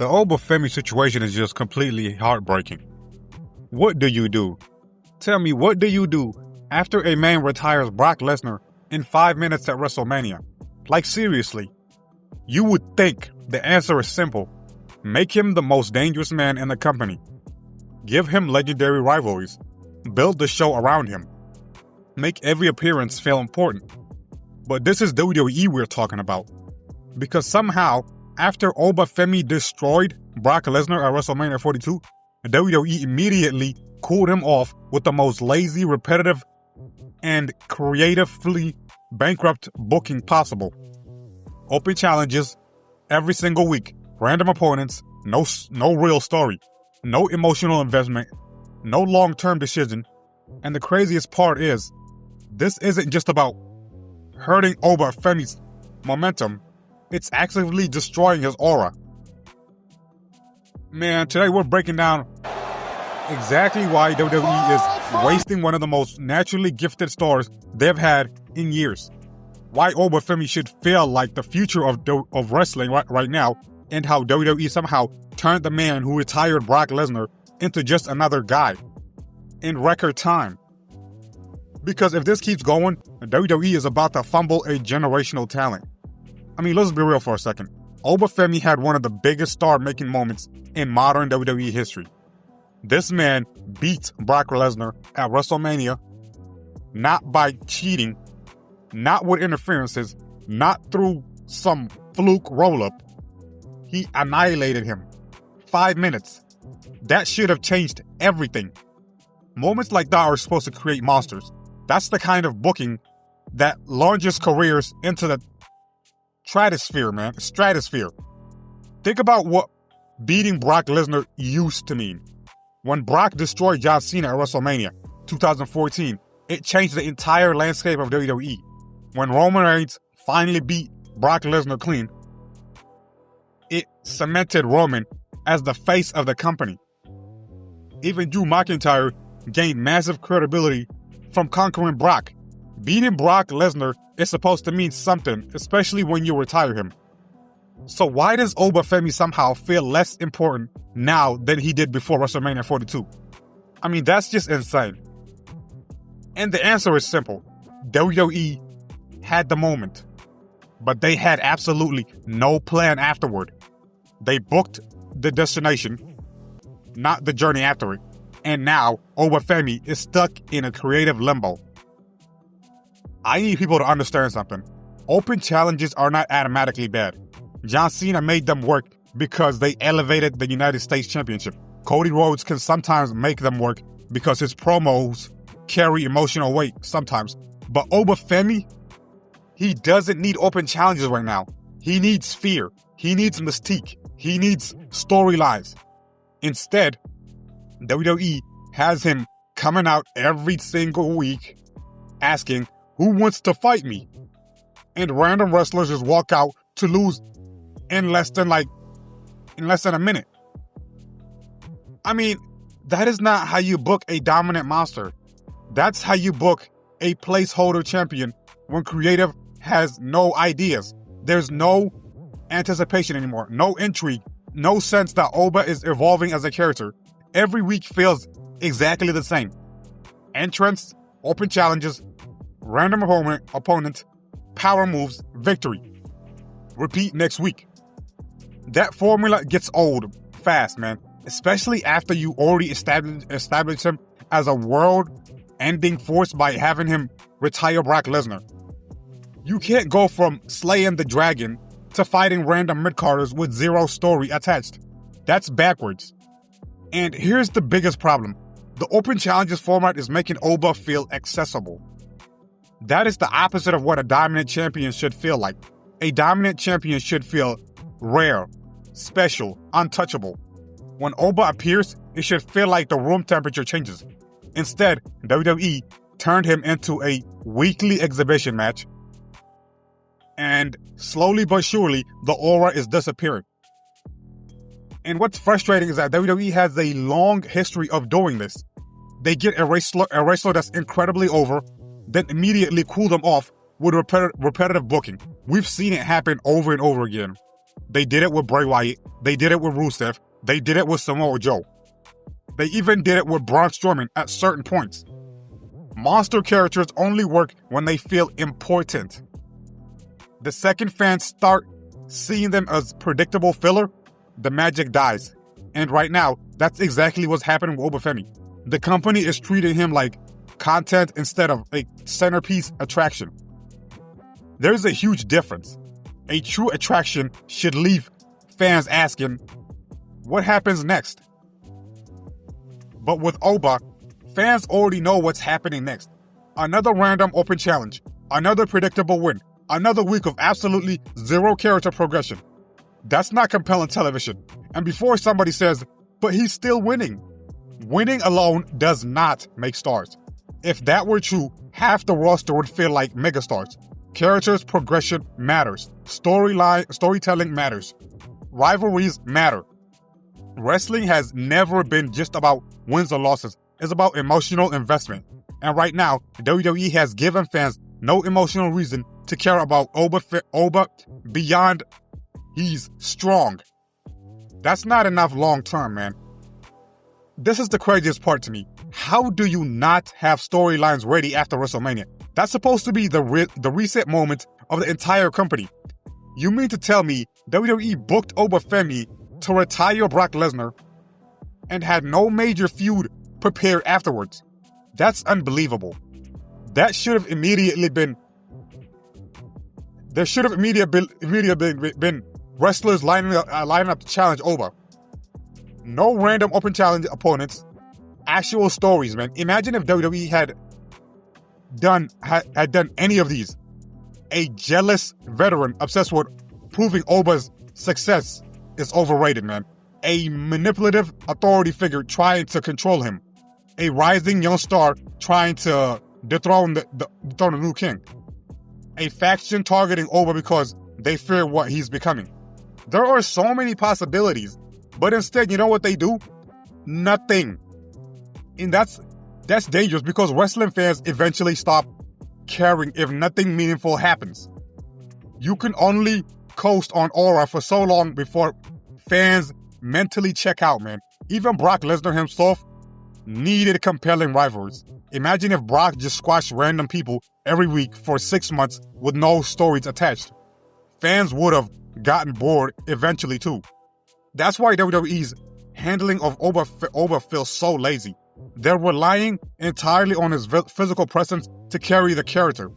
The Oba Femi situation is just completely heartbreaking. What do you do? Tell me, what do you do after a man retires Brock Lesnar in 5 minutes at WrestleMania? Like, seriously. You would think the answer is simple. Make him the most dangerous man in the company. Give him legendary rivalries. Build the show around him. Make every appearance feel important. But this is WWE we're talking about. Because somehow, after Oba Femi destroyed Brock Lesnar at WrestleMania 42, WWE immediately cooled him off with the most lazy, repetitive, and creatively bankrupt booking possible. Open challenges every single week, random opponents, no real story, no emotional investment, no long-term decision, and the craziest part is, this isn't just about hurting Oba Femi's momentum, it's actively destroying his aura. Man, today we're breaking down exactly why WWE is wasting one of the most naturally gifted stars they've had in years. Why Oba Femi should feel like the future of wrestling right now, and how WWE somehow turned the man who retired Brock Lesnar into just another guy in record time. Because if this keeps going, WWE is about to fumble a generational talent. I mean, let's be real for a second. Oba Femi had one of the biggest star-making moments in modern WWE history. This man beat Brock Lesnar at WrestleMania, not by cheating, not with interferences, not through some fluke roll-up. He annihilated him. 5 minutes. That should have changed everything. Moments like that are supposed to create monsters. That's the kind of booking that launches careers into the stratosphere, man. Stratosphere. Think about what beating Brock Lesnar used to mean. When Brock destroyed John Cena at WrestleMania 2014, it changed the entire landscape of WWE. When Roman Reigns finally beat Brock Lesnar clean, it cemented Roman as the face of the company. Even Drew McIntyre gained massive credibility from conquering Brock. Beating Brock Lesnar is supposed to mean something, especially when you retire him. So why does Oba Femi somehow feel less important now than he did before WrestleMania 42? I mean, that's just insane. And the answer is simple. WWE had the moment, but they had absolutely no plan afterward. They booked the destination, not the journey after it. And now, Oba Femi is stuck in a creative limbo. I need people to understand something. Open challenges are not automatically bad. John Cena made them work because they elevated the United States Championship. Cody Rhodes can sometimes make them work because his promos carry emotional weight sometimes. But Oba Femi, he doesn't need open challenges right now. He needs fear. He needs mystique. He needs storylines. Instead, WWE has him coming out every single week asking, who wants to fight me? And random wrestlers just walk out to lose in less than a minute. I mean, that is not how you book a dominant monster. That's how you book a placeholder champion when creative has no ideas. There's no anticipation anymore, no intrigue, no sense that Oba is evolving as a character. Every week feels exactly the same. Entrance, open challenges, random opponent, power moves, victory. Repeat next week. That formula gets old fast, man. Especially after you already established him as a world-ending force by having him retire Brock Lesnar. You can't go from slaying the dragon to fighting random mid-carders with zero story attached. That's backwards. And here's the biggest problem. The open challenges format is making Oba feel accessible. That is the opposite of what a dominant champion should feel like. A dominant champion should feel rare, special, untouchable. When Oba appears, it should feel like the room temperature changes. Instead, WWE turned him into a weekly exhibition match, and slowly but surely, the aura is disappearing. And what's frustrating is that WWE has a long history of doing this. They get a wrestler that's incredibly over, then immediately cool them off with repetitive booking. We've seen it happen over and over again. They did it with Bray Wyatt. They did it with Rusev. They did it with Samoa Joe. They even did it with Braun Strowman at certain points. Monster characters only work when they feel important. The second fans start seeing them as predictable filler, the magic dies. And right now, that's exactly what's happening with Oba Femi. The company is treating him like content instead of a centerpiece attraction. There's a huge difference. A true attraction should leave fans asking, what happens next? But with Oba, fans already know what's happening next. Another random open challenge, another predictable win, another week of absolutely zero character progression. That's not compelling television. And before somebody says, but he's still winning. Winning alone does not make stars. If that were true, half the roster would feel like megastars. Characters' progression matters. Storytelling matters. Rivalries matter. Wrestling has never been just about wins or losses. It's about emotional investment. And right now, WWE has given fans no emotional reason to care about Oba beyond he's strong. That's not enough long term, man. This is the craziest part to me. How do you not have storylines ready after WrestleMania? That's supposed to be the reset moment of the entire company. You mean to tell me WWE booked Oba Femi to retire Brock Lesnar and had no major feud prepared afterwards? That's unbelievable. That should have immediately been... There should have immediately been wrestlers lining up to challenge Oba. No random open challenge opponents. Actual stories, man. Imagine if WWE had done any of these. A jealous veteran obsessed with proving Oba's success is overrated, man. A manipulative authority figure trying to control him. A rising young star trying to dethrone the new king. A faction targeting Oba because they fear what he's becoming. There are so many possibilities, but instead, you know what they do? Nothing. And that's dangerous because wrestling fans eventually stop caring if nothing meaningful happens. You can only coast on aura for so long before fans mentally check out, man. Even Brock Lesnar himself needed compelling rivalries. Imagine if Brock just squashed random people every week for 6 months with no stories attached. Fans would have gotten bored eventually too. That's why WWE's handling of Oba feels so lazy. They're relying entirely on his physical presence to carry the character.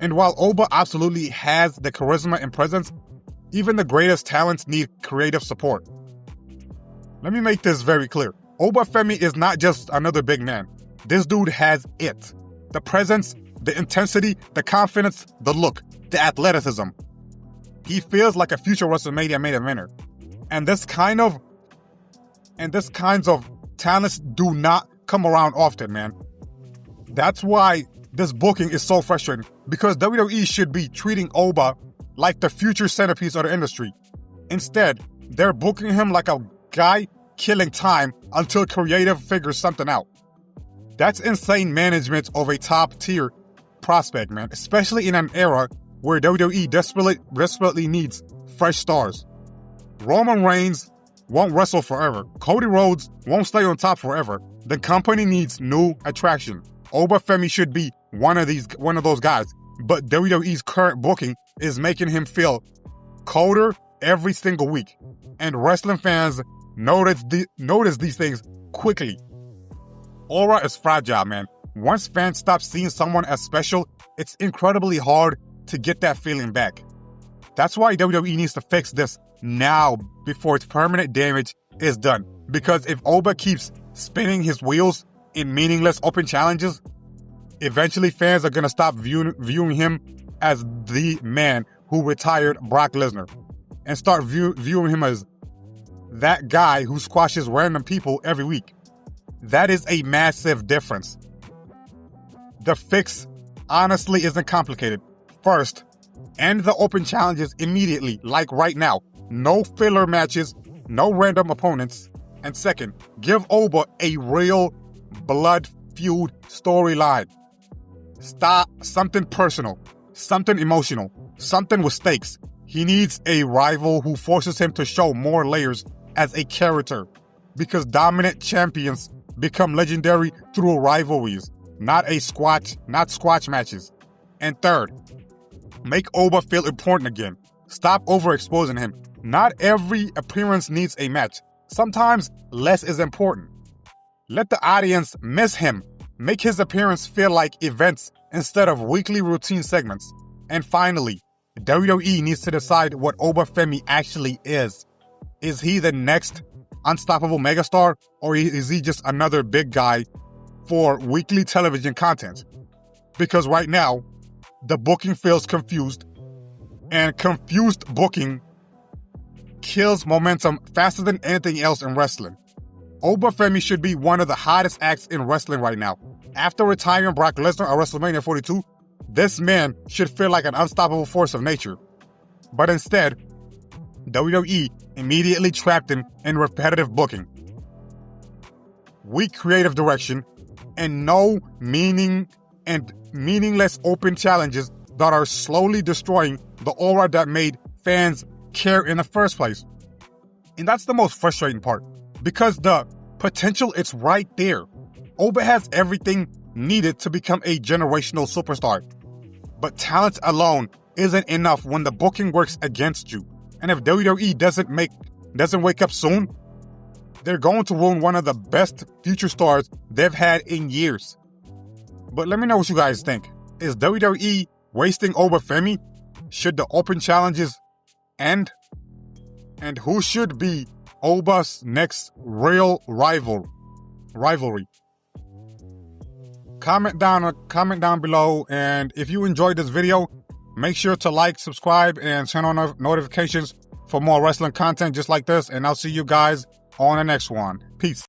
And while Oba absolutely has the charisma and presence, even the greatest talents need creative support. Let me make this very clear. Oba Femi is not just another big man. This dude has it. The presence, the intensity, the confidence, the look, the athleticism. He feels like a future WrestleMania main eventer. And this kinds of talents do not come around often, man. That's why this booking is so frustrating, because WWE should be treating Oba like the future centerpiece of the industry. Instead, they're booking him like a guy killing time until creative figures something out. That's insane management of a top-tier prospect, man, especially in an era where WWE desperately needs fresh stars. Roman Reigns won't wrestle forever. Cody Rhodes won't stay on top forever. The company needs new attraction. Oba Femi should be one of those guys, but WWE's current booking is making him feel colder every single week. And wrestling fans notice these things quickly. Aura is fragile, man. Once fans stop seeing someone as special, it's incredibly hard to get that feeling back. That's why WWE needs to fix this now before its permanent damage is done. Because if Oba keeps spinning his wheels in meaningless open challenges, eventually fans are going to stop viewing him as the man who retired Brock Lesnar and start viewing him as that guy who squashes random people every week. That is a massive difference. The fix honestly isn't complicated. First, end the open challenges immediately, like right now. No filler matches, no random opponents. And second, give Oba a real blood feud storyline. Stop something personal, something emotional, something with stakes. He needs a rival who forces him to show more layers as a character, because dominant champions become legendary through rivalries, not squash matches. And third, make Oba feel important again. Stop overexposing him. Not every appearance needs a match. Sometimes less is important. Let the audience miss him. Make his appearance feel like events instead of weekly routine segments. And finally, WWE needs to decide what Oba Femi actually is. Is he the next unstoppable megastar, or is he just another big guy for weekly television content? Because right now, the booking feels confused, and confused booking kills momentum faster than anything else in wrestling. Oba Femi should be one of the hottest acts in wrestling right now. After retiring Brock Lesnar at WrestleMania 42, this man should feel like an unstoppable force of nature. But instead, WWE immediately trapped him in repetitive booking, weak creative direction, and no meaningless open challenges that are slowly destroying the aura that made fans care in the first place. And that's the most frustrating part, because the potential is right there. Oba has everything needed to become a generational superstar. But talent alone isn't enough when the booking works against you. And if WWE doesn't wake up soon, they're going to ruin one of the best future stars they've had in years. But let me know what you guys think. Is WWE wasting Oba Femi? Should the open challenges end? And who should be Oba's next real rivalry? Comment down below, and if you enjoyed this video, make sure to like, subscribe, and turn on notifications for more wrestling content just like this, and I'll see you guys on the next one. Peace.